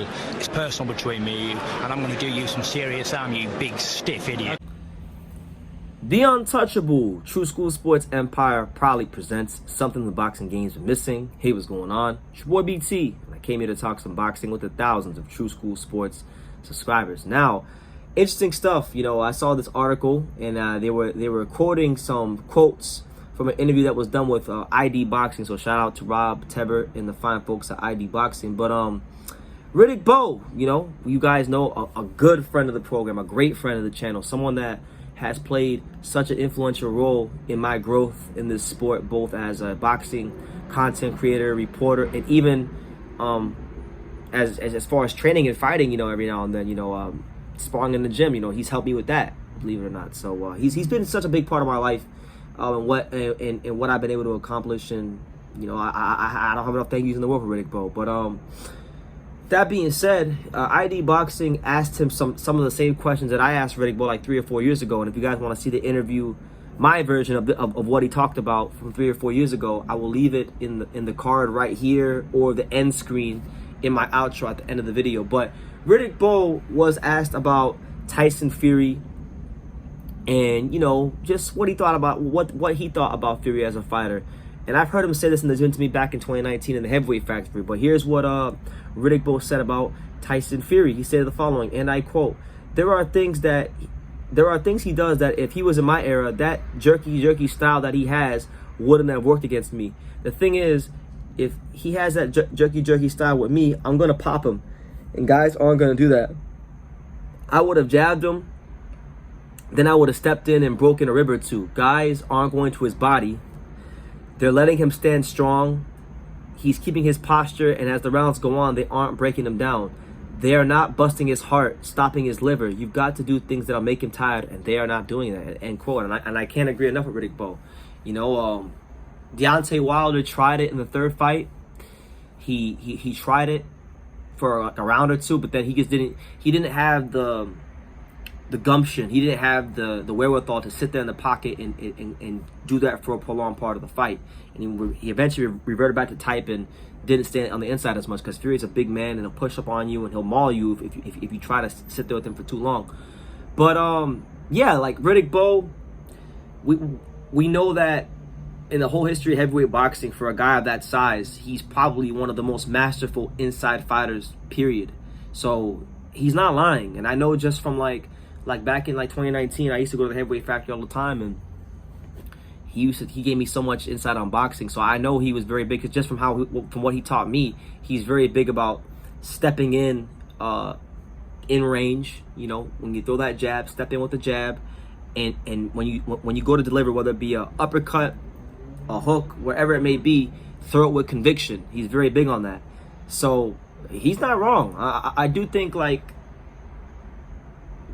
Bull. It's personal between me and you, and I'm going to do you some serious harm, you big stiff idiot. The Untouchable True School Sports Empire proudly presents something the boxing game's been missing. Hey, what's going on? It's your boy BT, and I came here to talk some boxing with the thousands of True School Sports subscribers. Now, interesting stuff. You know, I saw this article, and they were quoting some quotes from an interview that was done with ID Boxing. So shout out to Rob Tebber and the fine folks at ID Boxing. But Riddick Bowe, you know, you guys know, a good friend of the program, a great friend of the channel, someone that has played such an influential role in my growth in this sport, both as a boxing content creator, reporter, and even as far as training and fighting, you know, every now and then, you know, sparring in the gym, you know, he's helped me with that, believe it or not. So he's been such a big part of my life, and what I've been able to accomplish. And you know, I don't have enough thank yous in the world for Riddick Bowe. But that being said, ID Boxing asked him some of the same questions that I asked Riddick Bowe like 3 or 4 years ago. And if you guys want to see the interview, my version of what he talked about from 3 or 4 years ago, I will leave it in the card right here, or the end screen in my outro at the end of the video. But Riddick Bowe was asked about Tyson Fury, and you know, just what he thought about Fury as a fighter. And I've heard him say this in the gym to me back in 2019 in the Heavyweight Factory. But here's what Riddick Bowe said about Tyson Fury. He said the following, and I quote: there are things he does that if he was in my era, that jerky style that he has wouldn't have worked against me. The thing is, if he has that jerky style with me, I'm gonna pop him, and guys aren't gonna do that. I would have jabbed him, then I would have stepped in and broken a rib or two. Guys aren't going to his body. They're letting him stand strong. He's keeping his posture, and as the rounds go on, they aren't breaking him down. They are not busting his heart, stopping his liver. You've got to do things that'll make him tired, and they are not doing that. End quote. And I can't agree enough with Riddick Bowe. You know, Deontay Wilder tried it in the third fight. He tried it for like a round or two, but then he didn't have the gumption. He didn't have the wherewithal to sit there in the pocket and do that for a prolonged part of the fight. And he eventually reverted back to type and didn't stand on the inside as much, because Fury's a big man and he'll push up on you and he'll maul you if you try to sit there with him for too long. But yeah, like Riddick Bowe, we know that in the whole history of heavyweight boxing, for a guy of that size, he's probably one of the most masterful inside fighters, period. So he's not lying. And I know just from like back in like 2019, I used to go to the Heavyweight Factory all the time, and he gave me so much insight on boxing. So I know he was very big, because just from what he taught me, he's very big about stepping in range. You know, when you throw that jab, step in with the jab, and when you go to deliver, whether it be a uppercut, a hook, wherever it may be, throw it with conviction. He's very big on that. So he's not wrong. I do think, like,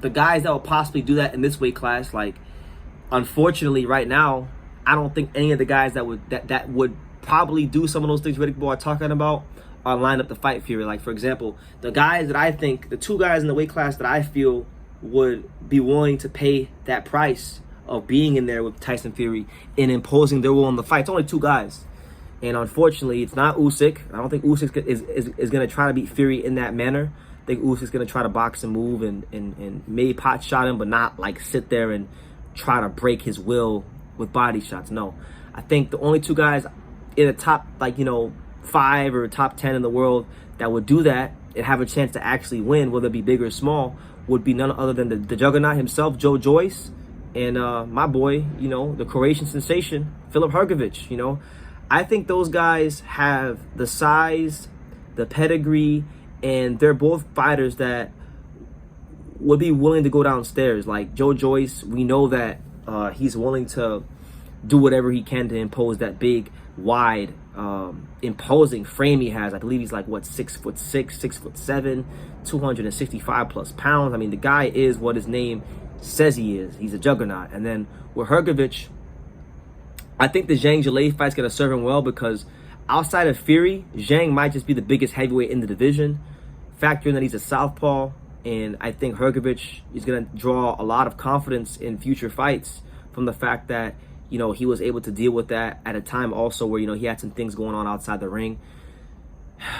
the guys that will possibly do that in this weight class, like, unfortunately right now, I don't think any of the guys that would probably do some of those things Riddick Bowe are talking about are lined up to fight Fury. Like, for example, the guys that I think, the two guys in the weight class that I feel would be willing to pay that price of being in there with Tyson Fury and imposing their will on the fight, it's only two guys. And unfortunately, it's not Usyk. I don't think Usyk is going to try to beat Fury in that manner. I think Usyk's going to try to box and move and maybe pot shot him, but not like sit there and try to break his will with body shots. No. I think the only two guys in the top, like, you know, 5 or top 10 in the world that would do that and have a chance to actually win, whether it be big or small, would be none other than the juggernaut himself, Joe Joyce, and my boy, you know, the Croatian sensation, Filip Hrgović. You know, I think those guys have the size, the pedigree, and they're both fighters that would be willing to go downstairs. Like Joe Joyce, we know that he's willing to do whatever he can to impose that big, wide, imposing frame he has. I believe he's like, what, 6'6", 6'7", 265 plus pounds. I mean, the guy is what his name says he is. He's a juggernaut. And then with Hrgović, I think the Zhang Zhilei fight's going to serve him well, because outside of Fury, Zhang might just be the biggest heavyweight in the division. Factor in that he's a southpaw, and I think Hrgović is going to draw a lot of confidence in future fights from the fact that, you know, he was able to deal with that at a time also where, you know, he had some things going on outside the ring.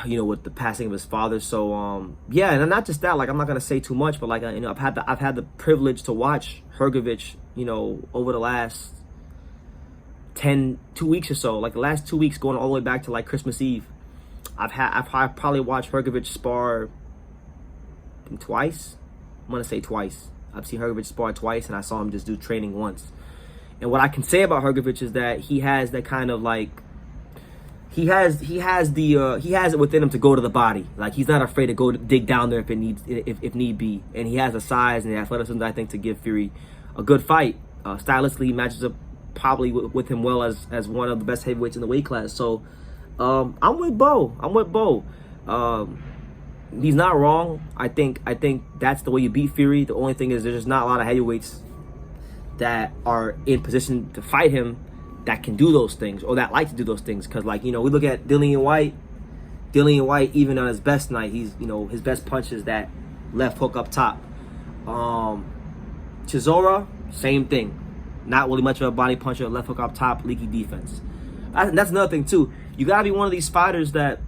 you know, with the passing of his father. So yeah, and not just that, like, I'm not gonna say too much, but like, you know, I've had the privilege to watch Hrgović, you know, over the last 2 weeks or so, like the last 2 weeks, going all the way back to like Christmas Eve. I've probably watched Hrgović spar twice. I'm gonna say twice. I've seen Hrgović spar twice, and I saw him just do training once. And what I can say about Hrgović is that he has that kind of like, he has it within him to go to the body. Like, he's not afraid to go dig down there if need be. And he has the size and the athleticism, I think, to give Fury a good fight. Stylistically, he matches up probably with him well as one of the best heavyweights in the weight class. So I'm with Bowe. He's not wrong. I think that's the way you beat Fury. The only thing is there's just not a lot of heavyweights that are in position to fight him that can do those things, or that like to do those things. Because, like, you know, we look at Dillian White, even on his best night, he's, you know, his best punch is that left hook up top. Chisora, same thing. Not really much of a body puncher, left hook up top, leaky defense. That's another thing too. You gotta be one of these fighters that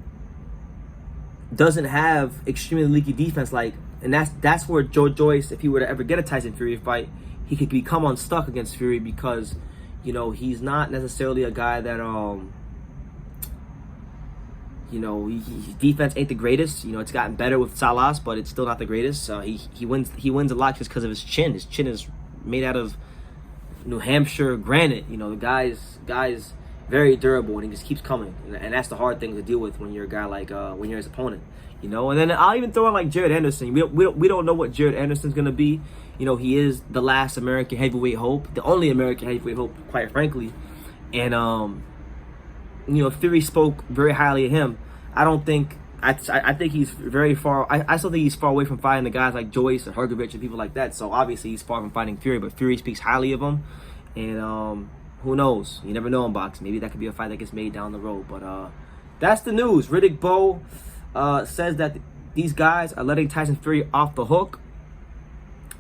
doesn't have extremely leaky defense, like, and that's where Joe Joyce, if he were to ever get a Tyson Fury fight, he could become unstuck against Fury, because, you know, he's not necessarily a guy that you know, his defense ain't the greatest. You know, it's gotten better with Salas, but it's still not the greatest. He wins a lot just because of his chin. His chin is made out of New Hampshire granite. You know, the guy's very durable, and he just keeps coming. And that's the hard thing to deal with when you're a guy like when you're his opponent. You know, and then I'll even throw in like Jared Anderson. We don't know what Jared Anderson's gonna be. You know, he is the last American heavyweight hope, the only American heavyweight hope, quite frankly. And you know, Fury spoke very highly of him. I think he's very far. I still think he's far away from fighting the guys like Joyce and Hrgović and people like that. So obviously he's far from fighting Fury, but Fury speaks highly of him. And who knows? You never know in boxing. Maybe that could be a fight that gets made down the road. But that's the news. Riddick Bowe says that these guys are letting Tyson Fury off the hook,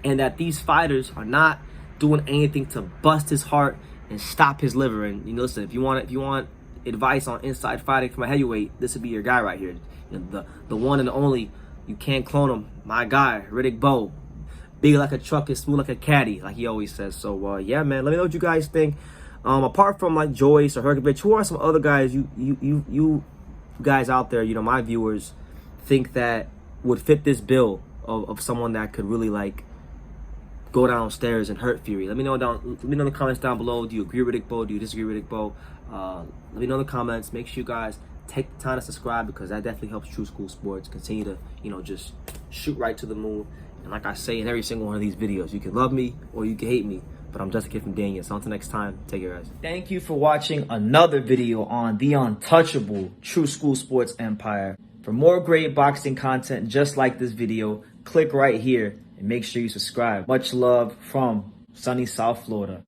and that these fighters are not doing anything to bust his heart and stop his liver. And, you know, listen, if you want advice on inside fighting from a heavyweight, this would be your guy right here. You know, the one and only. You can't clone him. My guy, Riddick Bowe. Big like a truck and smooth like a caddy, like he always says. So yeah, man, let me know what you guys think. Apart from like Joyce or Hrgović, who are some other guys you guys out there, you know, my viewers, think that would fit this bill of someone that could really like go downstairs and hurt Fury? Let me know in the comments down below. Do you agree with Riddick Bowe? Do you disagree with Riddick Bowe? Let me know in the comments. Make sure you guys take the time to subscribe, because that definitely helps True School Sports continue to, you know, just shoot right to the moon. And like I say in every single one of these videos, you can love me or you can hate me, but I'm just a kid from Daniel. So until next time, take care, guys. Thank you for watching another video on the untouchable True School Sports Empire. For more great boxing content just like this video, click right here and make sure you subscribe. Much love from sunny South Florida.